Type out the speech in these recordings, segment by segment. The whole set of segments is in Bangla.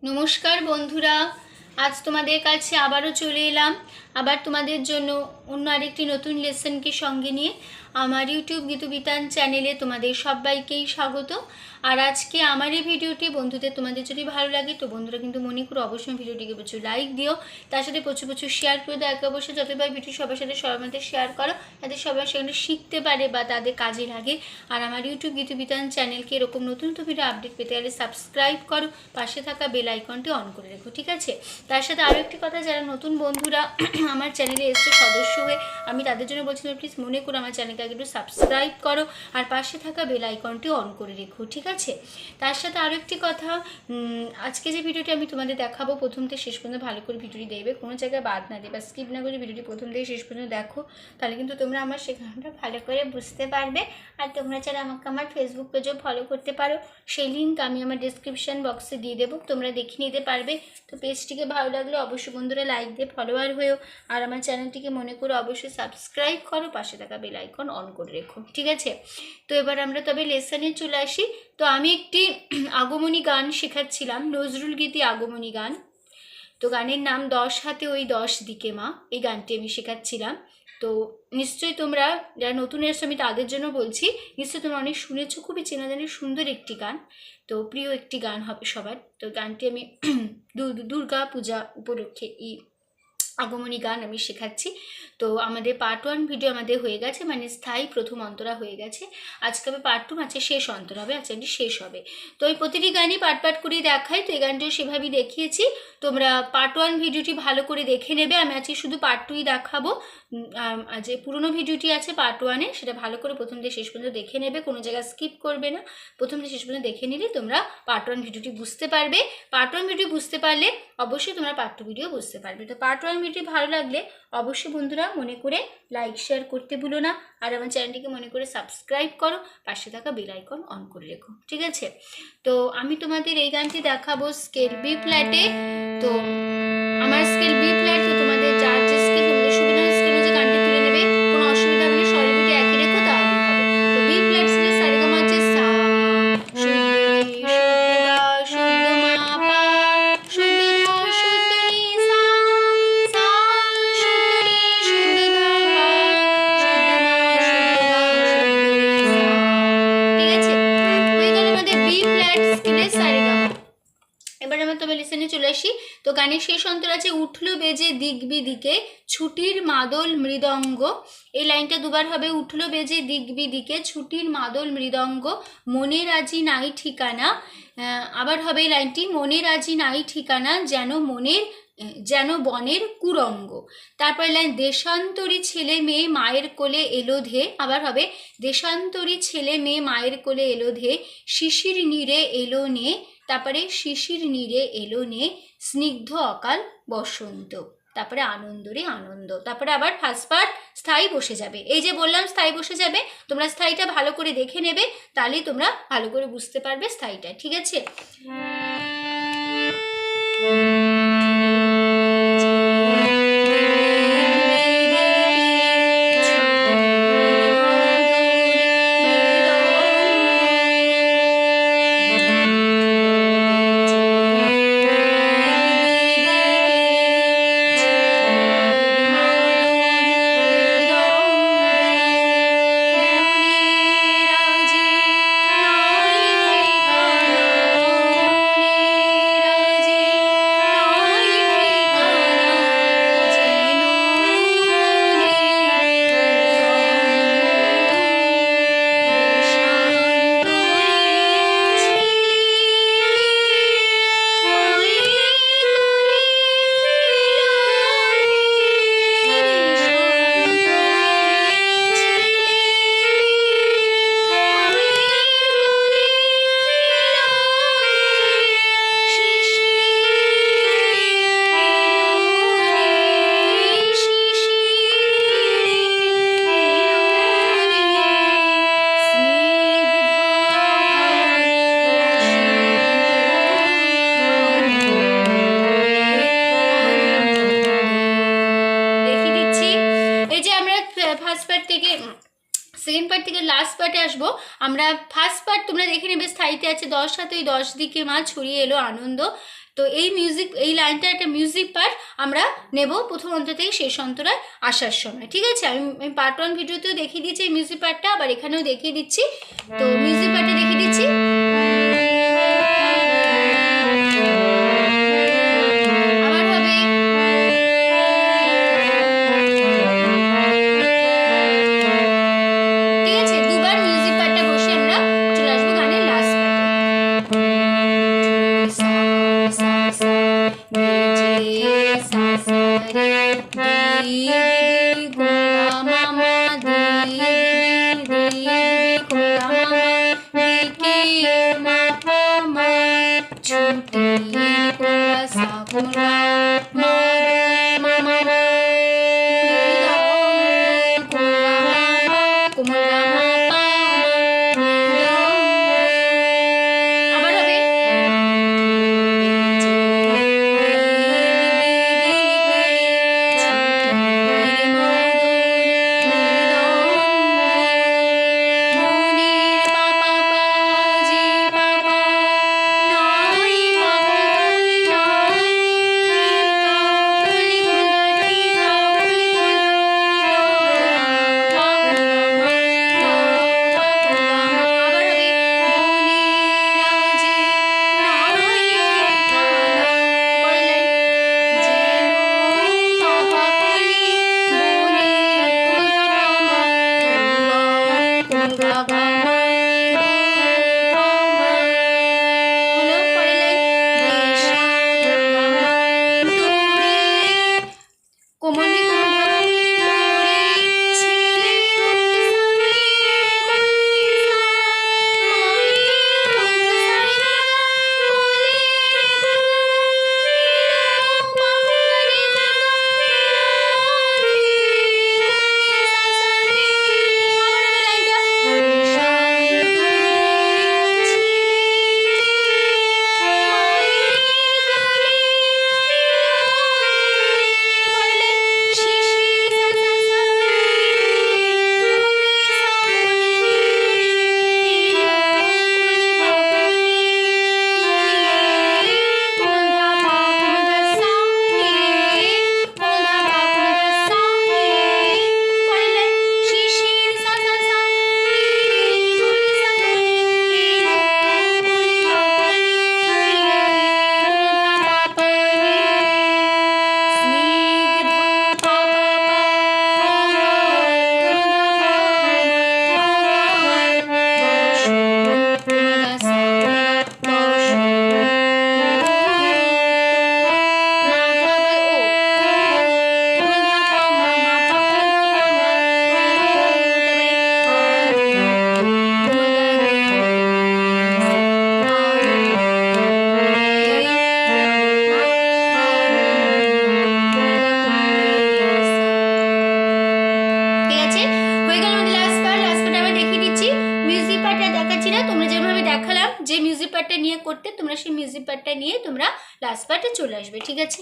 নমস্কার বন্ধুরা, আজ তোমাদের কাছে আবারও চলে এলাম। আবার তোমাদের জন্য অন্য আরেকটি নতুন লেসনকে সঙ্গে নিয়ে আমার ইউটিউব গীতু বিতান চ্যানেলে তোমাদের সবাইকেই স্বাগত। আর আজকে আমার এই ভিডিওটি বন্ধুদের তোমাদের যদি ভালো লাগে তো বন্ধুরা কিন্তু মনে করো অবশ্যই ভিডিওটিকে প্রচুর লাইক দিও, তার সাথে প্রচুর প্রচুর শেয়ার করে দাও। একে অবশ্যই যতবার ভিডিও সবার সাথে সবার মধ্যে শেয়ার করো, যাতে সবাই সেখানে শিখতে পারে বা তাদের কাজে লাগে। আর আমার ইউটিউব গীতু বিতান চ্যানেলকে এরকম নতুন নতুন ভিডিও আপডেট পেতে গেলে সাবস্ক্রাইব করো, পাশে থাকা বেল আইকনটি অন করে রেখো, ঠিক আছে? তার সাথে আরও একটি কথা, যারা নতুন বন্ধুরা আমার চ্যানেলে এসে সদস্য হয়ে, আমি তাদের জন্য বলছিলাম প্লিজ মনে করো আমার চ্যানেলকে আগে একটু সাবস্ক্রাইব করো আর পাশে থাকা বেল আইকনটি অন করে রেখো, ঠিক আছে? তার সাথে আরও একটি কথা, আজকে যে ভিডিওটি আমি তোমাদের দেখাবো প্রথম থেকে শেষ পর্যন্ত ভালো করে ভিডিওটি দেখবে, কোনো জায়গায় বাদ না দেবে, স্কিপ না করে ভিডিওটি প্রথম থেকে শেষ পর্যন্ত দেখো, তাহলে কিন্তু তোমরা আমার শেখানোটা ভালো করে বুঝতে পারবে। আর তোমরা চাইলে আমাকে আমার ফেসবুক পেজেও ফলো করতে পারো, সেই লিঙ্ক আমি আমার ডেসক্রিপশন বক্সে দিয়ে দেবো, তোমরা দেখে নিতে পারবে। তো পেজটিকে ভালো লাগলে অবশ্যই বন্ধুরা লাইক দিয়ে ফলোয়ার হয়েও, আর আমার চ্যানেলটিকে মনে করে অবশ্যই সাবস্ক্রাইব করো, পাশে থাকা বেল আইকন অন করে রেখো, ঠিক আছে? তো এবার আমরা তবে লেসনে চলে আসি। তো আমি একটি আগমনী গান শেখাচ্ছিলাম, নজরুল গীতি আগমনী গান। তো গানের নাম 10 হাতে ওই 10 দিকে মা, এই গানটি আমি শেখাচ্ছিলাম। তো নিশ্চয়ই তোমরা যারা নতুন এসছো, আমি তাদের জন্য বলছি, নিশ্চয়ই তোমরা অনেক শুনেছো, খুবই চেনা জানি সুন্দর একটি গান, তো প্রিয় একটি গান হবে সবার। তো গানটি আমি দুর্গা পূজা উপলক্ষে এই আগমনী গান আমি শেখাচ্ছি। তো আমাদের পার্ট 1 ভিডিও আমাদের হয়ে গেছে, মানে স্থায়ী প্রথম অন্তরা হয়ে গেছে। আজকে হবে পার্ট 2, আছে শেষ অন্তরা হবে, আজকে এটি শেষ হবে। তো এই প্রতিটি গানই পার্ট পার্ট করেই দেখাই, তো এই গানটিও সেভাবেই দেখিয়েছি। তোমরা পার্ট 1 ভিডিওটি ভালো করে দেখে নেবে, আমি আজকে শুধু পার্ট 2ই দেখাবো। যে পুরনো ভিডিওটি আছে পার্ট 1-এ, সেটা ভালো করে প্রথম থেকে শেষ পর্যন্ত দেখে নেবে, কোনো জায়গায় স্কিপ করবে না, প্রথম থেকে শেষ পর্যন্ত দেখে নিলে তোমরা পার্ট 1 ভিডিওটি বুঝতে পারবে। পার্ট 1 ভিডিও বুঝতে পারলে অবশ্যই তোমরা পার্ট 2 ভিডিও বুঝতে পারবে। তো পার্ট 1 ভিডিও ভালো লাগলে অবশ্যই বন্ধুরা মনে করে লাইক শেয়ার করতে ভুলো না, আর আমার চ্যানেলটিকে মনে করে সাবস্ক্রাইব করো, পাশে থাকা বেল আইকন অন করে রেখো, ঠিক আছে? তো আমি তোমাদের এই গানটি দেখাবো স্কেল বি ফ্ল্যাটে। তো আমার স্কেল বি ফ্ল্যাট, তো তোমাদের যার যে স্কেল তোমাদের সুবিধা স্কেল অনুযায়ী গানটি তুলে নেবে, কোনো অসুবিধা হবে না, স্বরলিপিটি একই রেখো তাহলেই হবে। তো বি ফ্ল্যাট স্কেলে সারেগামা হচ্ছে সা শুদ্ধ রে শুদ্ধ গা শুদ্ধ মা পা শুদ্ধ ধা শুদ্ধ নি সা সা শুদ্ধ নি শুদ্ধ ধা পা শুদ্ধ মা শুদ্ধ গা শুদ্ধ রে সা, ঠিক আছে? হয়ে গেল আমাদের বি ফ্ল্যাট স্কেলের সারেগামা। এবার আমরা তবে লিসেনে চলে আসি। তো গানের শেষ অন্তর আছে উঠলো বেজে দিক বিদিকে ছুটির মাদল মৃদঙ্গ। এই লাইনটা দুবার হবে, উঠলো বেজে দিক বিদিকে ছুটির মাদল মৃদঙ্গ, মনের আজি নাই ঠিকানা। আবার হবে এই লাইনটি, মনের আজি নাই ঠিকানা যেন বনের কুরঙ্গ। তারপরে লাইন, দেশান্তরী ছেলে মেয়ে মায়ের কোলে এলো ধে। আবার হবে, দেশান্তরী ছেলে মেয়ে মায়ের কোলে এলো ধে, শিশির নীরে এলো নে। তারপরে শিশির নীরে এলো নে, স্নিগ্ধ অকাল বসন্ত। তারপরে আনন্দরে আনন্দ। তারপরে আবার ফার্স্ট পার্ট স্থায়ী বসে যাবে। এই যে বললাম স্থায়ী বসে যাবে, তোমরা স্থায়ীটা ভালো করে দেখে নেবে, তাহলেই তোমরা ভালো করে বুঝতে পারবে স্থায়ীটা, ঠিক আছে? সেকেন্ড পার্ট থেকে লাস্ট পার্টে আসবো আমরা। ফার্স্ট পার্ট তোমরা দেখে নেবে, স্থায়ীতে আছে 10 হাতে ওই 10 দিকে মা ছড়িয়ে এলো আনন্দ। তো এই লাইনটা একটা মিউজিক পার্ট আমরা নেব প্রথম অন্তর থেকে শেষ অন্তরায় আসার সময়। ঠিক আছে, আমি পার্ট 1 ভিডিওতেও দেখিয়ে দিচ্ছি এই মিউজিক পার্টটা, আবার এখানেও দেখিয়ে দিচ্ছি। তো মিউজিক পার্টটা দেখিয়ে দিচ্ছি। আবার হবে ঠিক আছে, দুবার মিউজিক পার্টটা বসে আমরা চলে আসবো গানের লাস্ট পার্টে। সা সা সা রে সা সা রে দি গো মা মা দি দি গো মা কে মা পা মা ছুটি গো সা গো মা মা মা যে মিউজিক পার্টটা নিয়ে করতে তোমরা সেই মিউজিক পার্টটা নিয়ে তোমরা লাস্ট পার্টে চলে আসবে। ঠিক আছে,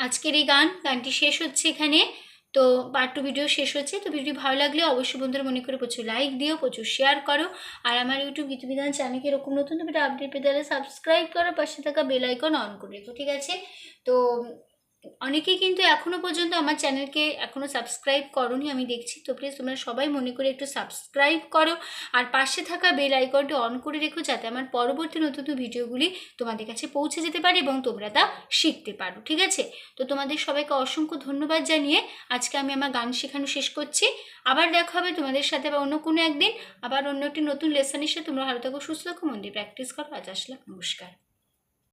আজকের এই গানটি শেষ হচ্ছে এখানে। তো পার্ট 2 ভিডিও শেষ হচ্ছে। তো ভিডিও ভালো লাগলে অবশ্যই বন্ধুরা মনে করে প্রচুর লাইক দিও, প্রচুর শেয়ার করো। আর আমার ইউটিউব গীতবিতান চ্যানেলকে এরকম নতুন ভিডিও আপডেট পেতে হলে সাবস্ক্রাইব করো, পাশে থাকা বেল আইকন অন করে রেখো, ঠিক আছে? তো অনেকেই কিন্তু এখনো পর্যন্ত আমার চ্যানেলকে এখনো সাবস্ক্রাইব করোনি, আমি দেখছি। তো প্লিজ তোমরা সবাই মনে করে একটু সাবস্ক্রাইব করো আর পাশে থাকা বেল আইকনটি অন করে রেখো, যাতে আমার পরবর্তী নতুন ভিডিওগুলি তোমাদের কাছে পৌঁছে যেতে পারে এবং তোমরা তা শিখতে পারো, ঠিক আছে? তো তোমাদের সবাইকে অসংখ্য ধন্যবাদ জানিয়ে আজকে আমি আমার গান শেখানো শেষ করছি। আবার দেখা হবে তোমাদের সাথে বা অন্য কোনো একদিন, আবার অন্য একটি নতুন লেসনের সাথে। তোমরা ভালো থাকো, সুস্থ থাকো, মন দিয়ে প্র্যাকটিস করো। আজ আসলাম, নমস্কার।